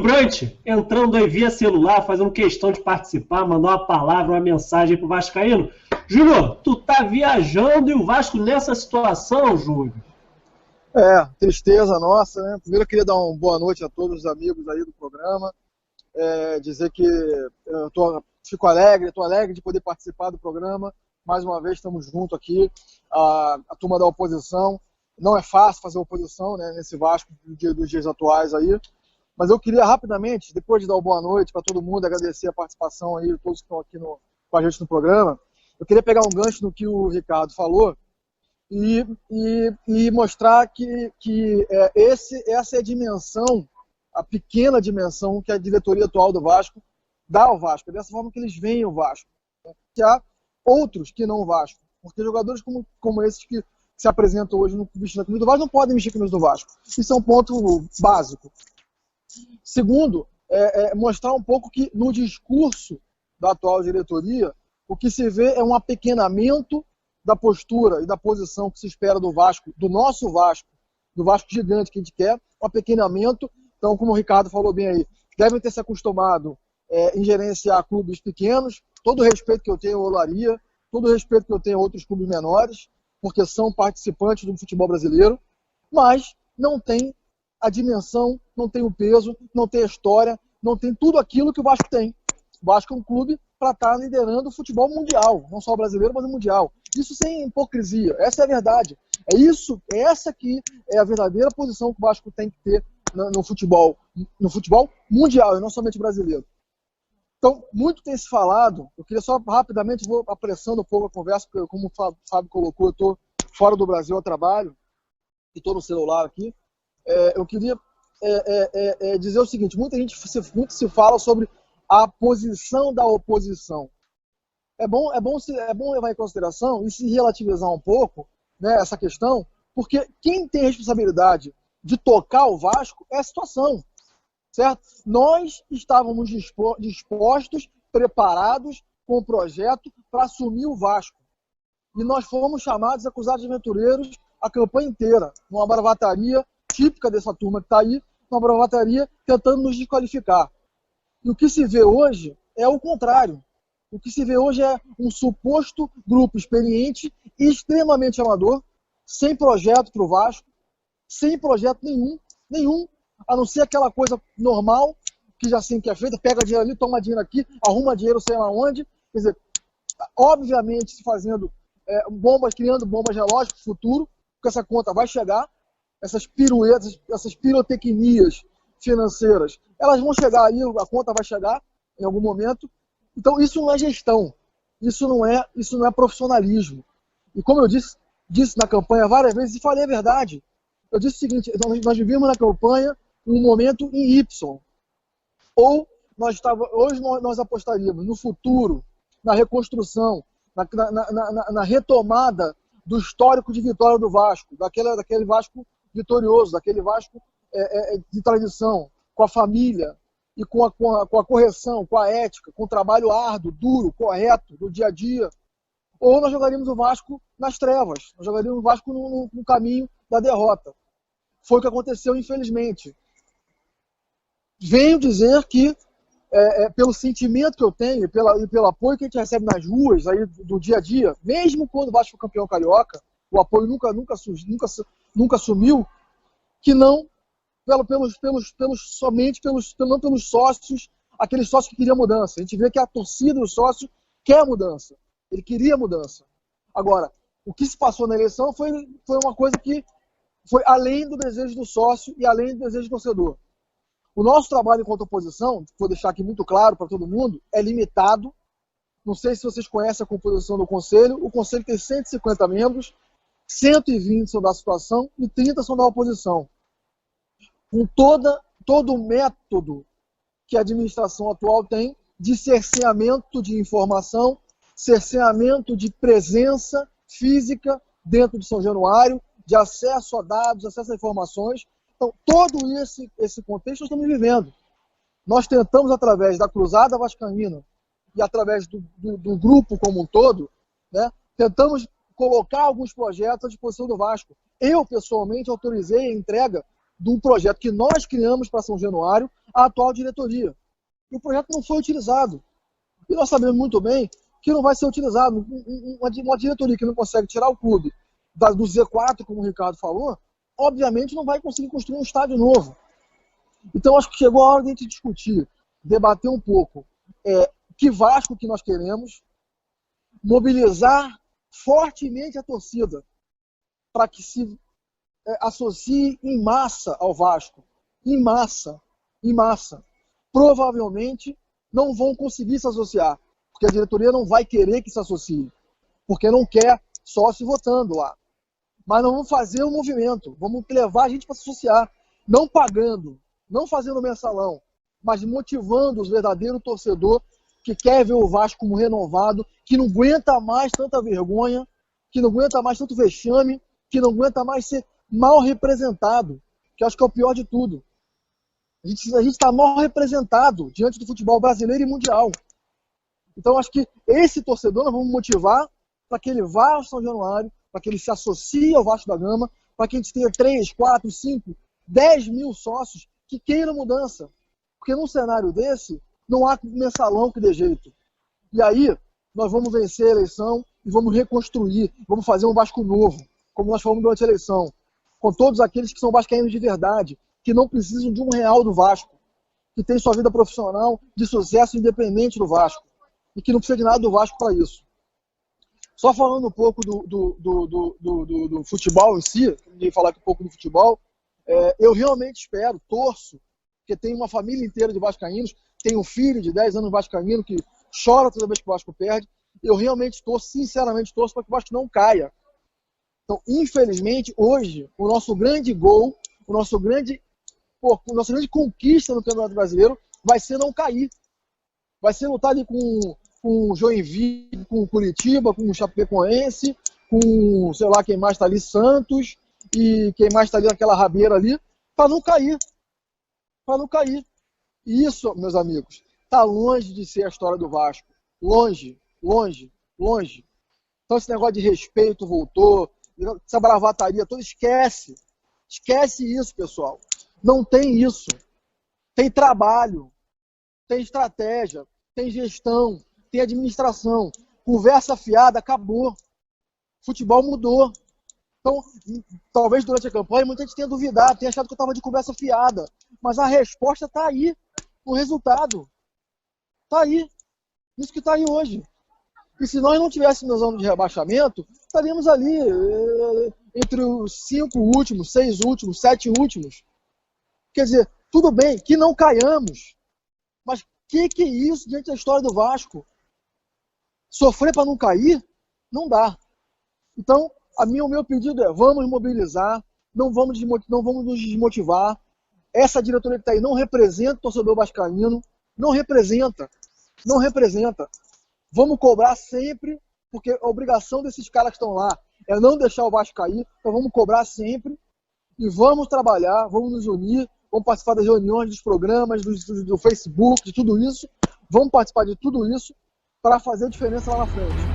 Brant, entrando aí via celular, fazendo questão de participar, mandar uma palavra, uma mensagem pro Vascaíno. Júlio, tu tá viajando e o Vasco nessa situação, Júlio? Tristeza nossa, né? Primeiro eu queria dar uma boa noite a todos os amigos aí do programa, dizer que eu fico alegre, estou alegre de poder participar do programa. Mais uma vez estamos juntos aqui, a turma da oposição. Não é fácil fazer oposição, né, nesse Vasco dos dias atuais aí. Mas eu queria rapidamente, depois de dar uma boa noite para todo mundo, agradecer a participação aí, todos que estão aqui com a gente no programa, eu queria pegar um gancho no que o Ricardo falou e mostrar que essa é a dimensão, a pequena dimensão que a diretoria atual do Vasco dá ao Vasco, é dessa forma que eles veem o Vasco. Né? Que há outros que não o Vasco, porque jogadores como esses que se apresentam hoje no vestido da camisa do Vasco não podem mexer com a camisa do Vasco. Isso é um ponto básico. Segundo, mostrar um pouco que no discurso da atual diretoria, o que se vê é um apequenamento da postura e da posição que se espera do Vasco, do nosso Vasco, do Vasco gigante que a gente quer, um apequenamento. Então, como o Ricardo falou bem aí, devem ter se acostumado em gerenciar clubes pequenos, todo o respeito que eu tenho ao Olaria, todo o respeito que eu tenho a outros clubes menores, porque são participantes do futebol brasileiro, mas não tem a dimensão, não tem o peso, não tem a história, não tem tudo aquilo que o Vasco tem. O Vasco é um clube para estar liderando o futebol mundial, não só o brasileiro, mas o mundial. Isso sem hipocrisia, essa é a verdade. Essa aqui é a verdadeira posição que o Vasco tem que ter no futebol mundial e não somente brasileiro. Então, muito tem se falado, eu queria só rapidamente, vou apressando um pouco a conversa, porque como o Fábio colocou, eu estou fora do Brasil a trabalho, e estou no celular aqui. Eu queria dizer o seguinte, muito se fala sobre a posição da oposição. É bom levar em consideração e se relativizar um pouco, né, essa questão, porque quem tem a responsabilidade de tocar o Vasco é a situação. Certo? Nós estávamos dispostos, preparados com o projeto para assumir o Vasco. E nós fomos chamados, acusados de aventureiros a campanha inteira, numa bravataria típica dessa turma que está aí, uma bravataria tentando nos desqualificar. E o que se vê hoje é o contrário. O que se vê hoje é um suposto grupo experiente e extremamente amador, sem projeto para o Vasco, sem projeto nenhum, a não ser aquela coisa normal, que já assim que é feita, pega dinheiro ali, toma dinheiro aqui, arruma dinheiro sei lá onde. Quer dizer, obviamente se fazendo criando bombas relógio para o futuro, porque essa conta vai chegar, essas piruetas, essas pirotecnias financeiras, elas vão chegar aí, a conta vai chegar em algum momento. Então isso não é gestão, isso não é profissionalismo. E como eu disse na campanha várias vezes, e falei a verdade, eu disse o seguinte, nós vivemos na campanha um momento em Y. Ou hoje nós apostaríamos no futuro, na reconstrução, na retomada do histórico de vitória do Vasco, daquele Vasco vitorioso, daquele Vasco de tradição, com a família e com a correção, com a ética, com o trabalho árduo, duro, correto, do dia a dia. Ou nós jogaríamos o Vasco nas trevas, nós jogaríamos o Vasco no caminho da derrota. Foi o que aconteceu, infelizmente. Venho dizer que, pelo sentimento que eu tenho e pelo apoio que a gente recebe nas ruas aí do dia a dia, mesmo quando o Vasco foi campeão carioca, o apoio nunca sumiu, que não somente pelos sócios, aqueles sócios que queriam mudança. A gente vê que a torcida e o sócio quer mudança. Ele queria mudança. Agora, o que se passou na eleição foi uma coisa que foi além do desejo do sócio e além do desejo do torcedor. O nosso trabalho enquanto oposição, vou deixar aqui muito claro para todo mundo, é limitado. Não sei se vocês conhecem a composição do Conselho. O Conselho tem 150 membros, 120 são da situação e 30 são da oposição. Com todo o método que a administração atual tem de cerceamento de informação, cerceamento de presença física dentro de São Januário, de acesso a dados, acesso a informações. Então, todo esse contexto nós estamos vivendo. Nós tentamos, através da Cruzada Vascaína e através do grupo como um todo, né, tentamos colocar alguns projetos à disposição do Vasco. Eu, pessoalmente, autorizei a entrega do projeto que nós criamos para São Januário à atual diretoria. E o projeto não foi utilizado. E nós sabemos muito bem que não vai ser utilizado. Uma diretoria que não consegue tirar o clube do Z4, como o Ricardo falou, obviamente não vai conseguir construir um estádio novo. Então acho que chegou a hora de a gente discutir, debater um pouco que Vasco que nós queremos, mobilizar fortemente a torcida para que se associe em massa ao Vasco. Em massa. Provavelmente não vão conseguir se associar, porque a diretoria não vai querer que se associe, porque não quer sócio votando lá. Mas não vamos fazer um movimento, vamos levar a gente para se associar, não pagando, não fazendo mensalão, mas motivando o verdadeiro torcedor que quer ver o Vasco como renovado, que não aguenta mais tanta vergonha, que não aguenta mais tanto vexame, que não aguenta mais ser mal representado, que eu acho que é o pior de tudo. A gente está mal representado diante do futebol brasileiro e mundial. Então acho que esse torcedor nós vamos motivar para que ele vá ao São Januário, para que ele se associe ao Vasco da Gama, para que a gente tenha 3, 4, 5, 10 mil sócios que queiram mudança. Porque num cenário desse, não há mensalão que dê jeito. E aí, nós vamos vencer a eleição e vamos reconstruir, vamos fazer um Vasco novo, como nós falamos durante a eleição, com todos aqueles que são vascaínos de verdade, que não precisam de R$1 do Vasco, que tem sua vida profissional de sucesso independente do Vasco, e que não precisa de nada do Vasco para isso. Só falando um pouco do futebol em si, de falar aqui um pouco do futebol, eu realmente espero, torço, porque tem uma família inteira de vascaínos, tem um filho de 10 anos vascaíno que chora toda vez que o Vasco perde. Eu realmente torço, sinceramente torço, para que o Vasco não caia. Então, infelizmente, hoje, o nosso grande gol, a nossa grande conquista no Campeonato Brasileiro vai ser não cair. Vai ser lutar ali com o Joinville, com o Curitiba, com o Chapecoense, com, sei lá, quem mais está ali, Santos, e quem mais está ali naquela rabeira ali, para não cair. Para não cair. E isso, meus amigos, está longe de ser a história do Vasco. Longe, longe, longe. Então esse negócio de respeito voltou, essa bravataria toda, esquece. Esquece isso, pessoal. Não tem isso. Tem trabalho, tem estratégia, tem gestão, tem administração. Conversa fiada, acabou. Futebol mudou. Então, talvez durante a campanha muita gente tenha duvidado, tenha achado que eu estava de conversa fiada. Mas a resposta está aí. O resultado está aí. Isso que está aí hoje. E se nós não tivéssemos zona de rebaixamento, estaríamos ali entre os 5 últimos, 6 últimos, 7 últimos. Quer dizer, tudo bem que não caiamos, mas que é isso diante da história do Vasco? Sofrer para não cair? Não dá. Então, o meu pedido é, vamos mobilizar, não vamos nos desmotivar. Essa diretoria que está aí não representa o torcedor vascaíno, não representa. Vamos cobrar sempre, porque a obrigação desses caras que estão lá é não deixar o Vasco cair, então vamos cobrar sempre e vamos trabalhar, vamos nos unir, vamos participar das reuniões, dos programas, do Facebook, de tudo isso, vamos participar de tudo isso para fazer a diferença lá na frente.